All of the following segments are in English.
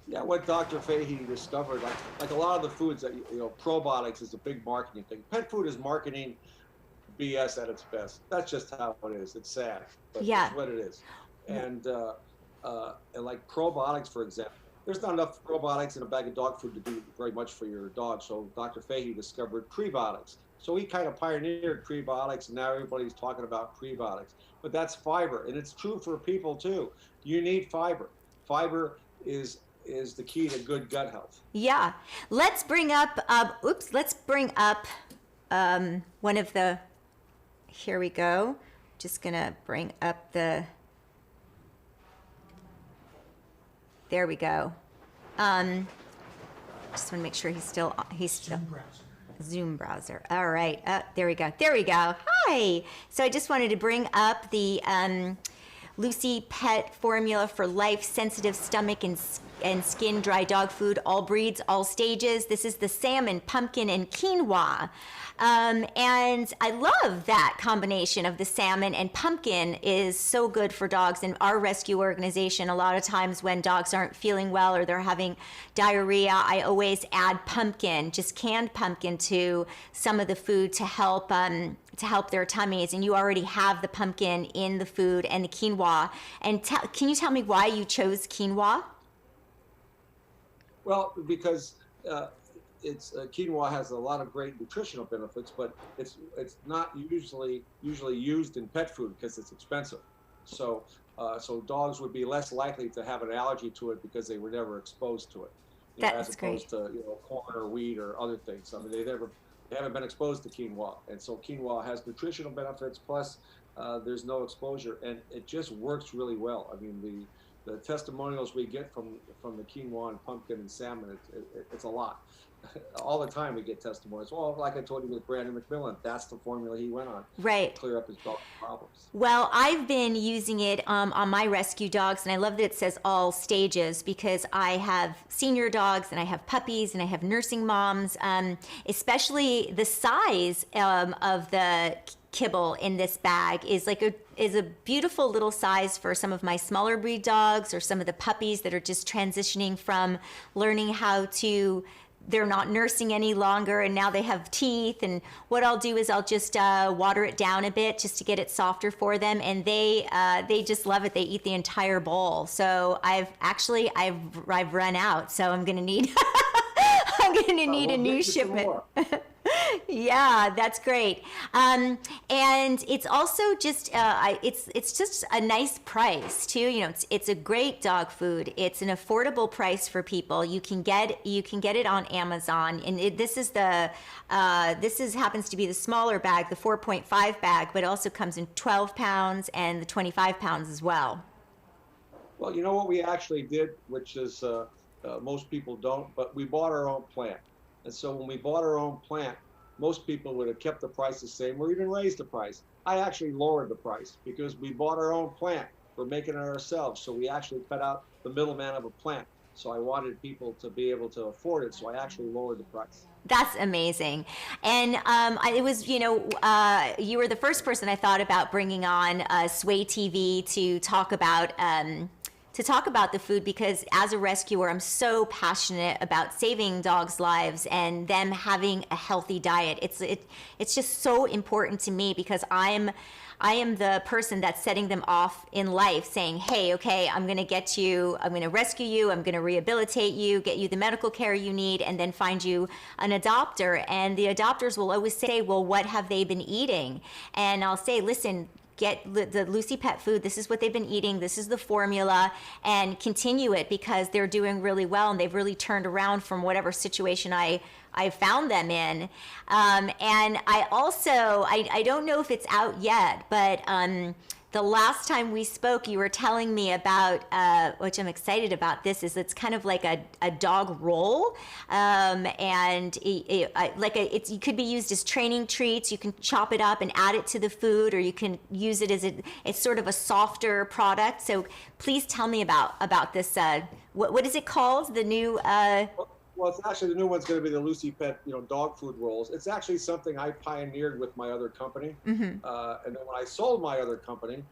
Yeah, what Dr. Fahey discovered, like a lot of the foods that probiotics is a big marketing thing. Pet food is marketing BS at its best. That's just how it is. It's sad, but it's Yeah. what it is. And like probiotics, for example, there's not enough probiotics in a bag of dog food to do very much for your dog. So Dr. Fahey discovered prebiotics. So he kind of pioneered prebiotics, and now everybody's talking about prebiotics. But that's fiber, and it's true for people too. You need fiber. Fiber is the key to good gut health. Yeah. Let's bring up, let's bring up one of the, here we go. Just gonna bring up there we go. Just want to make sure he's still Zoom browser. All right. There we go. There we go. Hi. So I just wanted to bring up the Lucy Pet Formula for Life Sensitive Stomach and Skin Dry Dog Food, all breeds, all stages. This is the salmon, pumpkin, and quinoa. And I love that combination of the salmon and pumpkin is so good for dogs. In our rescue organization, a lot of times when dogs aren't feeling well or they're having diarrhea, I always add pumpkin, just canned pumpkin, to some of the food to help their tummies. And you already have the pumpkin in the food and the quinoa. And can you tell me why you chose quinoa? Well, because it's quinoa has a lot of great nutritional benefits, but it's not usually used in pet food because it's expensive. So so dogs would be less likely to have an allergy to it because they were never exposed to it, as That's great. opposed to corn or wheat or other things. I mean, they haven't been exposed to quinoa, and so quinoa has nutritional benefits. Plus, there's no exposure, and it just works really well. I mean, the testimonials we get from the quinoa and pumpkin and salmon, it's a lot. All the time we get testimonials. Well, like I told you with Brandon McMillan, that's the formula he went on to Right. clear up his dog problems. Well, I've been using it on my rescue dogs, and I love that it says all stages because I have senior dogs and I have puppies and I have nursing moms, especially the size of the kibble in this bag is a beautiful little size for some of my smaller breed dogs or some of the puppies that are just transitioning from learning how to, they're not nursing any longer and now they have teeth. And what I'll do is I'll just water it down a bit just to get it softer for them, and they just love it. They eat the entire bowl. So I've run out, so I'm gonna need I'm gonna need a We'll new get you some shipment. more. Yeah, that's great. And it's also just it's just a nice price too. It's a great dog food. It's an affordable price for people. You can get it on Amazon, and this is happens to be the smaller bag, the 4.5 bag, but it also comes in 12 pounds and the 25 pounds as well. Well, you know what we actually did, which is most people don't, but we bought our own plant. And so when we bought our own plant, most people would have kept the price the same or even raised the price. I actually lowered the price because we bought our own plant. We're making it ourselves. So we actually cut out the middleman of a plant. So I wanted people to be able to afford it. So I actually lowered the price. That's amazing. And it was, you were the first person I thought about bringing on Sway TV to talk about the food, because as a rescuer, I'm so passionate about saving dogs' lives and them having a healthy diet. It's just so important to me because I am the person that's setting them off in life, saying, hey, okay, I'm going to rescue you, I'm going to rehabilitate you, get you the medical care you need, and then find you an adopter. And the adopters will always say, well, what have they been eating? And I'll say, listen, get the Lucy Pet food. This is what they've been eating. This is the formula, and continue it because they're doing really well and they've really turned around from whatever situation I found them in. And I don't know if it's out yet, but the last time we spoke, you were telling me about, which I'm excited about, it's kind of like a dog roll. And it could be used as training treats. You can chop it up and add it to the food, or you can use it as it's sort of a softer product. So please tell me about this. What is it called? The new, Well, it's actually the new one's going to be the Lucy Pet, dog food rolls. It's actually something I pioneered with my other company, and then when I sold my other company,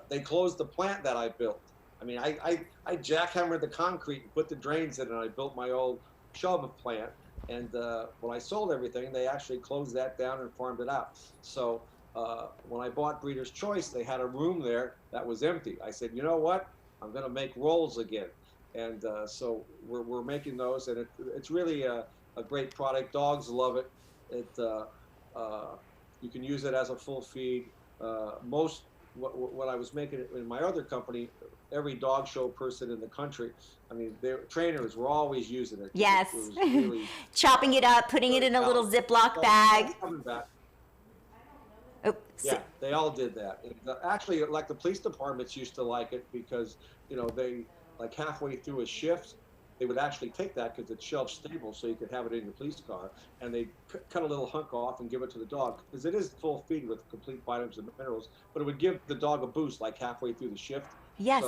they closed the plant that I built. I mean, I jackhammered the concrete and put the drains in, and I built my old shove plant. And when I sold everything, they actually closed that down and farmed it out. So when I bought Breeder's Choice, they had a room there that was empty. I said, you know what? I'm going to make rolls again. And so we're making those, and it's really a great product. Dogs love it. You can use it as a full feed. What I was making it in my other company, every dog show person in the country, I mean, their trainers were always using it. Yes. It was really Chopping it up, putting it in a little Ziploc bag. coming back. Oh, Yeah, they all did that. And, actually, like the police departments used to like it because, they like halfway through a shift, they would actually take that because it's shelf stable, so you could have it in your police car, and they cut a little hunk off and give it to the dog because it is full feed with complete vitamins and minerals, but it would give the dog a boost like halfway through the shift. yes.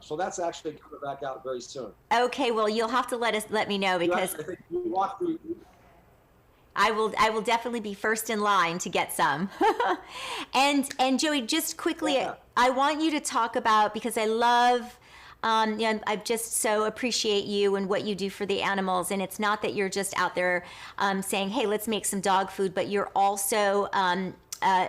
So that's actually coming back out very soon. Okay, well, you'll have to let me know because I think you walk through. I will definitely be first in line to get some. and Joey, just quickly, Yeah. I want you to talk about, because I love, I just so appreciate you and what you do for the animals. And it's not that you're just out there saying, hey, let's make some dog food, but you're also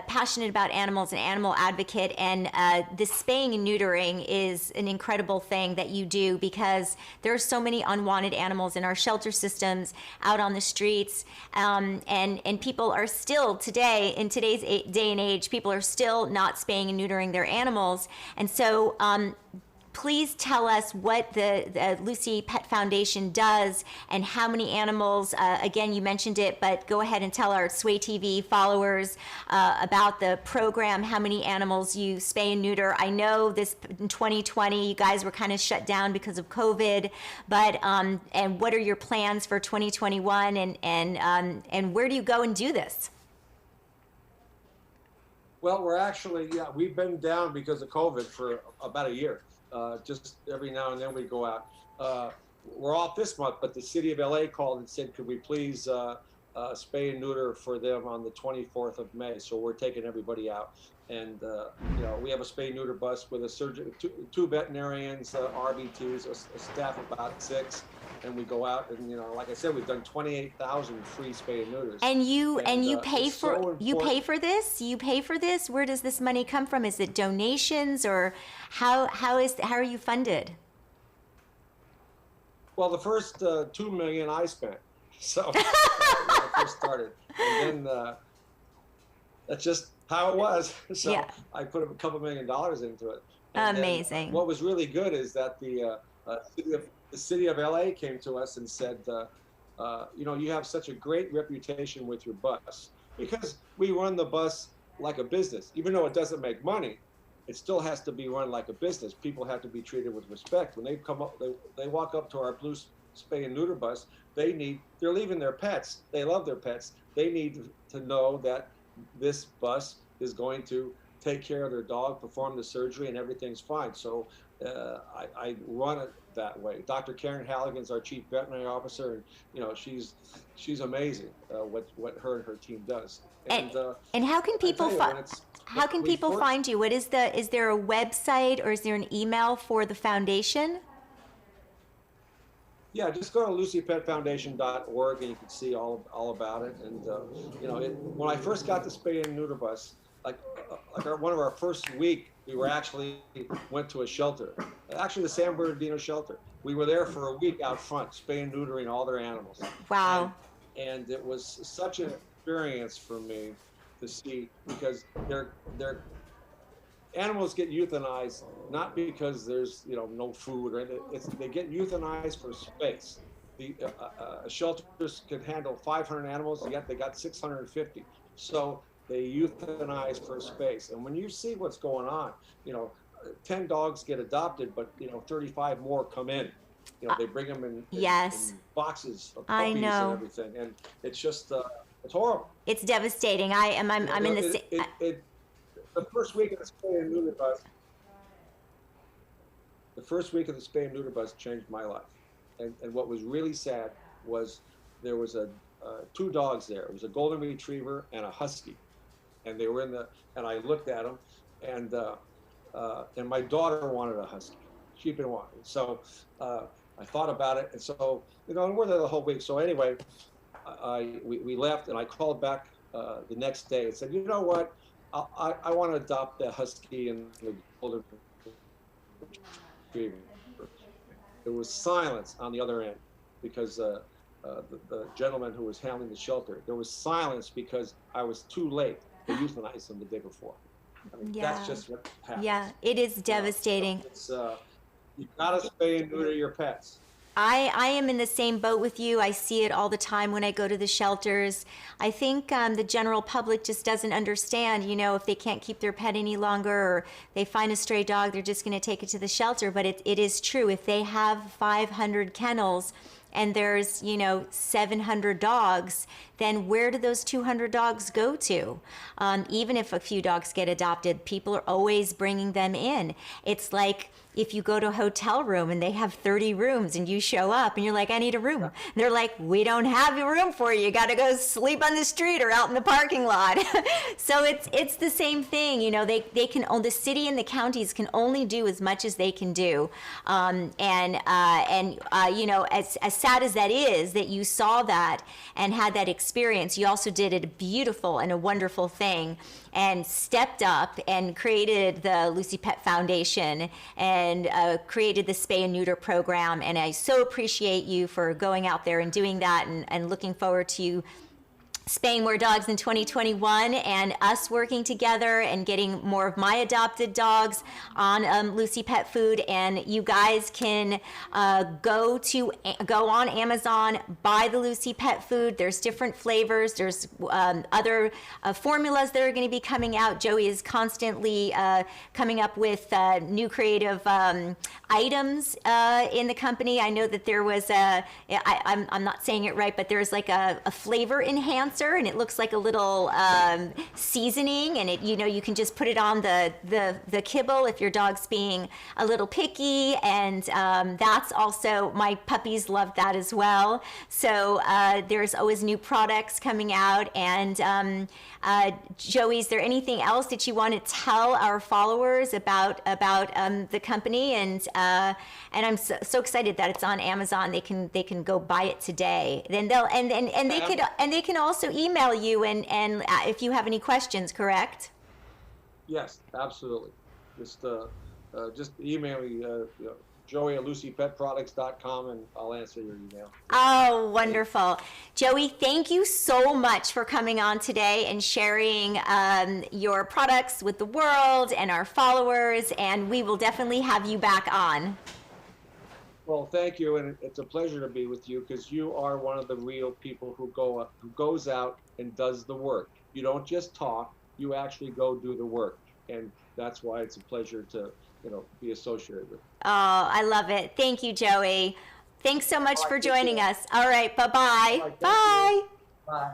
passionate about animals, an animal advocate, and this spaying and neutering is an incredible thing that you do because there are so many unwanted animals in our shelter systems, out on the streets, and people are still today, in today's day and age, people are still not spaying and neutering their animals. And so please tell us what the Lucy Pet Foundation does and how many animals, again, you mentioned it, but go ahead and tell our Sway TV followers about the program, how many animals you spay and neuter. I know this in 2020, you guys were kind of shut down because of COVID, but, and what are your plans for 2021 and where do you go and do this? Well, we've been down because of COVID for about a year. Just every now and then we go out. We're off this month, but the city of LA called and said, could we please spay and neuter for them on the 24th of May? So we're taking everybody out. And, we have a spay and neuter bus with a surgeon, two veterinarians, RVTs, a staff of about 6. And we go out and, like I said, we've done 28,000 free spay and neuters. And you pay for so this? You pay for this? Where does this money come from? Is it donations or how are you funded? Well, the first $2 million I spent. So when I first started, and then that's just how it was. So yeah. I put a couple $1 million into it. And amazing. Then, what was really good is that the city of LA came to us and said, you have such a great reputation with your bus, because we run the bus like a business. Even though it doesn't make money, it still has to be run like a business. People have to be treated with respect. When they come up, they walk up to our blue spay and neuter bus, they're leaving their pets. They love their pets. They need to know that this bus is going to take care of their dog, perform the surgery, and everything's fine. So I run it that way. Dr. Karen Halligan's our chief veterinary officer, and she's amazing. What her and her team does. And how can people find you? Is there a website or is there an email for the foundation? Yeah, just go to lucypetfoundation.org and you can see all about it. And when I first got the spay and neuter bus, one of our first week, we went to a shelter, actually the San Bernardino shelter. We were there for a week out front, spay and neutering all their animals. Wow. And it was such an experience for me to see, because their animals get euthanized not because there's no food or anything. They get euthanized for space. The shelters could handle 500 animals, yet they got 650. So they euthanize for space. And when you see what's going on, 10 dogs get adopted, but 35 more come in. They bring them in boxes of puppies and everything, and it's just it's horrible. It's devastating. I'm in the the first week of the spay and neuter bus. The first week of the spay and neuter bus changed my life, and what was really sad was there was two dogs there. It was a golden retriever and a husky, and they were and I looked at them, and and my daughter wanted a husky. She'd been wanting. So I thought about it, and so and we're there the whole week. So anyway, we left, and I called back the next day and said, you know what, I want to adopt a husky and the golden retriever. There was silence on the other end because the gentleman who was handling the shelter, there was silence because I was too late to euthanize them the day before. I mean, Yeah. that's just what happens. Yeah, it is devastating. It's you gotta spay and neuter your pets. I am in the same boat with you. I see it all the time when I go to the shelters. I think the general public just doesn't understand, if they can't keep their pet any longer or they find a stray dog, they're just going to take it to the shelter. But it is true. If they have 500 kennels and there's, 700 dogs, then where do those 200 dogs go to? Even if a few dogs get adopted, people are always bringing them in. It's like if you go to a hotel room and they have 30 rooms and you show up and you're like, I need a room. And they're like, we don't have a room for you. You got to go sleep on the street or out in the parking lot. So it's the same thing. They can own, the city and the counties can only do as much as they can do. As sad as that is that you saw that and had that experience, you also did a beautiful and a wonderful thing and stepped up and created the Lucy Pet Foundation and created the spay and neuter program. And I so appreciate you for going out there and doing that, and looking forward to you spaying more dogs in 2021 and us working together and getting more of my adopted dogs on Lucy Pet Food. And you guys can go on Amazon, buy the Lucy Pet Food. There's different flavors. There's other formulas that are going to be coming out. Joey is constantly coming up with new creative items in the company. I know that there was I'm not saying it right, but there's like a flavor enhancer, and it looks like a little seasoning, and it you can just put it on the kibble if your dog's being a little picky, and that's also, my puppies love that as well. So there's always new products coming out. And Joey, is there anything else that you want to tell our followers about the company? And I'm so excited that it's on Amazon. They can go buy it today. Then they can also email you and if you have any questions, correct? Yes, absolutely. Just email me, Joey@LucyPetProducts.com, and I'll answer your email. Oh, wonderful. Joey, thank you so much for coming on today and sharing your products with the world and our followers, and we will definitely have you back on. Well, thank you, and it's a pleasure to be with you, because you are one of the real people who goes out and does the work. You don't just talk; you actually go do the work, and that's why it's a pleasure to be associated with. Oh, I love it. Thank you, Joey. Thanks so much for joining us. All right, bye-bye. All right, Bye. Bye.